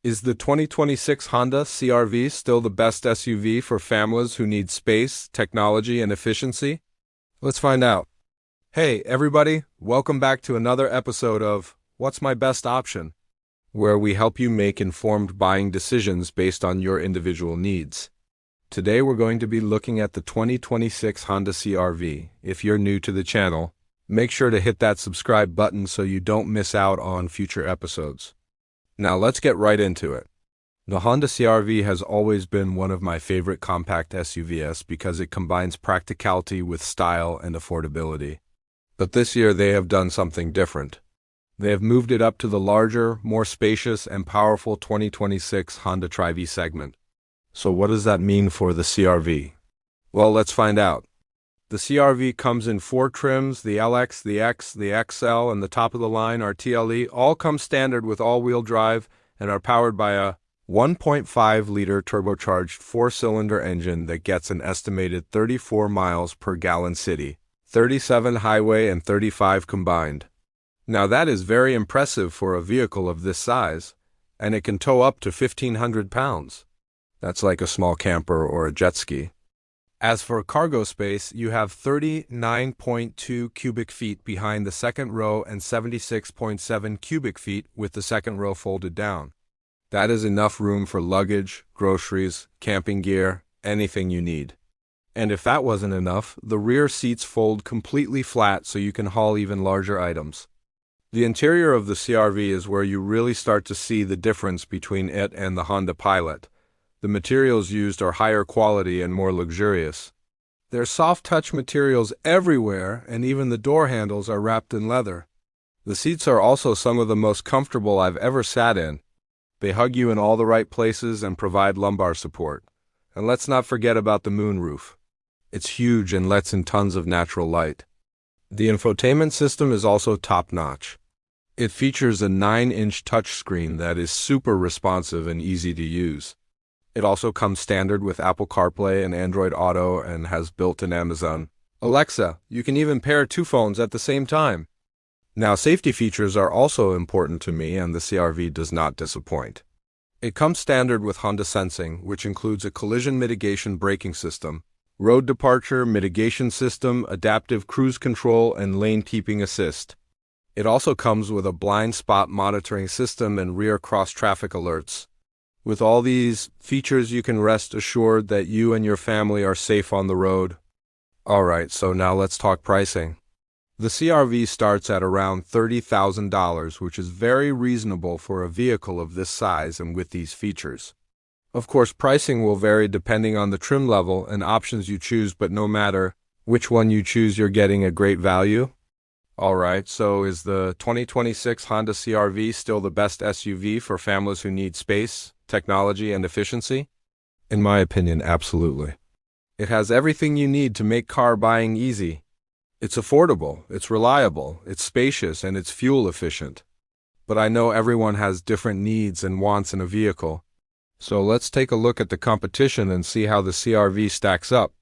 Is the 2026 Honda CR-V still the best SUV for families who need space, technology, and efficiency? Let's find out. Hey, everybody, welcome back to another episode of What's My Best Option, where we help you make informed buying decisions based on your individual needs. Today we're going to be looking at the 2026 Honda CR-V. If you're new to the channel, make sure to hit that subscribe button so you don't miss out on future episodes. Now let's get right into it. The Honda CR-V has always been one of my favorite compact SUVs because it combines practicality with style and affordability. But this year they have done something different. They have moved it up to the larger, more spacious, and powerful 2026 Honda Tri-V segment. So what does that mean for the CR-V? Well, let's find out. The CR-V comes in 4 trims: the LX, the X, the XL, and the top-of-the-line RTLE, all come standard with all-wheel drive and are powered by a 1.5-liter turbocharged 4-cylinder engine that gets an estimated 34 miles per gallon city, 37 highway, and 35 combined. Now that is very impressive for a vehicle of this size, and it can tow up to 1,500 pounds. That's like a small camper or a jet ski. As for cargo space, you have 39.2 cubic feet behind the second row and 76.7 cubic feet with the second row folded down. That is enough room for luggage, groceries, camping gear, anything you need. And if that wasn't enough, the rear seats fold completely flat so you can haul even larger items. The interior of the CR-V is where you really start to see the difference between it and the Honda Pilot. The materials used are higher quality and more luxurious. There's soft-touch materials everywhere, and even the door handles are wrapped in leather. The seats are also some of the most comfortable I've ever sat in. They hug you in all the right places and provide lumbar support. And let's not forget about the moonroof. It's huge and lets in tons of natural light. The infotainment system is also top-notch. It features a 9-inch touchscreen that is super responsive and easy to use. It also comes standard with Apple CarPlay and Android Auto and has built-in Amazon Alexa. You can even pair 2 phones at the same time. Now, safety features are also important to me, and the CR-V does not disappoint. It comes standard with Honda Sensing, which includes a collision mitigation braking system, road departure mitigation system, adaptive cruise control, and lane keeping assist. It also comes with a blind spot monitoring system and rear cross-traffic alerts. With all these features, you can rest assured that you and your family are safe on the road. Alright, so now let's talk pricing. The CR-V starts at around $30,000, which is very reasonable for a vehicle of this size and with these features. Of course, pricing will vary depending on the trim level and options you choose, but no matter which one you choose, you're getting a great value. Alright, so is the 2026 Honda CR-V still the best SUV for families who need space, technology, and efficiency? In my opinion, absolutely. It has everything you need to make car buying easy. It's affordable, it's reliable, it's spacious, and it's fuel efficient. But I know everyone has different needs and wants in a vehicle. So let's take a look at the competition and see how the CR-V stacks up.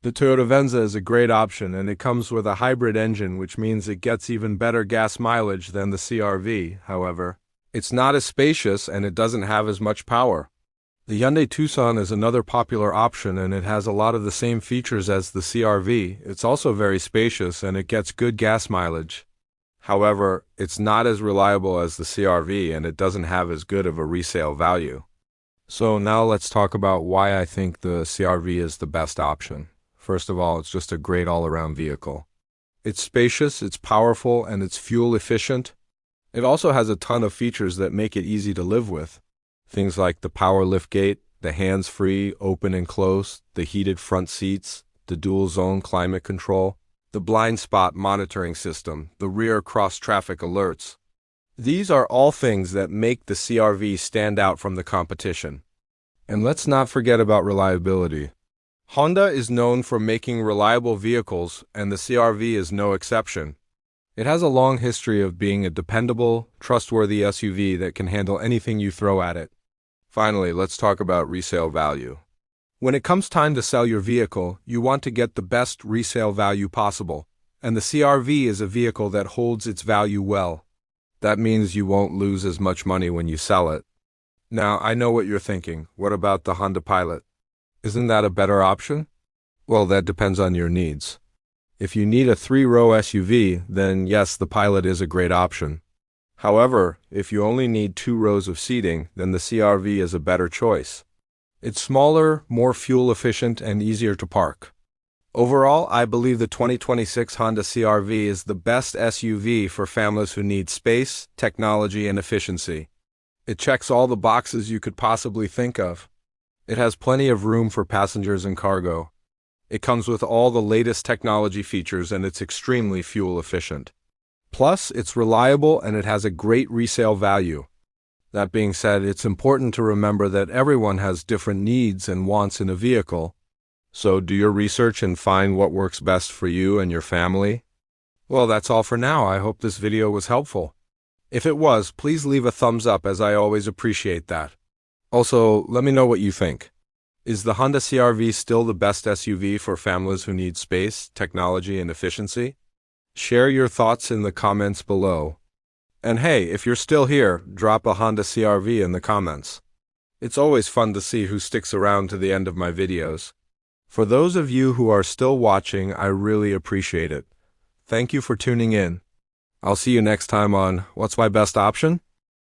The Toyota Venza is a great option, and it comes with a hybrid engine, which means it gets even better gas mileage than the CR-V. However, it's not as spacious and it doesn't have as much power. The Hyundai Tucson is another popular option, and it has a lot of the same features as the CR-V. It's also very spacious and it gets good gas mileage. However, it's not as reliable as the CR-V, and it doesn't have as good of a resale value. So now let's talk about why I think the CR-V is the best option. First of all, it's just a great all-around vehicle. It's spacious, it's powerful, and it's fuel efficient. It also has a ton of features that make it easy to live with. Things like the power liftgate, the hands-free open and close, the heated front seats, the dual-zone climate control, the blind spot monitoring system, the rear cross-traffic alerts. These are all things that make the CR-V stand out from the competition. And let's not forget about reliability. Honda is known for making reliable vehicles, and the CR-V is no exception. It has a long history of being a dependable, trustworthy SUV that can handle anything you throw at it. Finally, let's talk about resale value. When it comes time to sell your vehicle, you want to get the best resale value possible, and the CR-V is a vehicle that holds its value well. That means you won't lose as much money when you sell it. Now, I know what you're thinking. What about the Honda Pilot? Isn't that a better option? Well, that depends on your needs. If you need a three-row SUV, then yes, the Pilot is a great option. However, if you only need 2 rows of seating, then the CR-V is a better choice. It's smaller, more fuel-efficient, and easier to park. Overall, I believe the 2026 Honda CR-V is the best SUV for families who need space, technology, and efficiency. It checks all the boxes you could possibly think of. It has plenty of room for passengers and cargo. It comes with all the latest technology features and it's extremely fuel efficient. Plus, it's reliable and it has a great resale value. That being said, it's important to remember that everyone has different needs and wants in a vehicle. So do your research and find what works best for you and your family. Well, that's all for now. I hope this video was helpful. If it was, please leave a thumbs up as I always appreciate that. Also, let me know what you think. Is the Honda CR-V still the best SUV for families who need space, technology, and efficiency? Share your thoughts in the comments below. And hey, if you're still here, drop a Honda CR-V in the comments. It's always fun to see who sticks around to the end of my videos. For those of you who are still watching, I really appreciate it. Thank you for tuning in. I'll see you next time on What's My Best Option?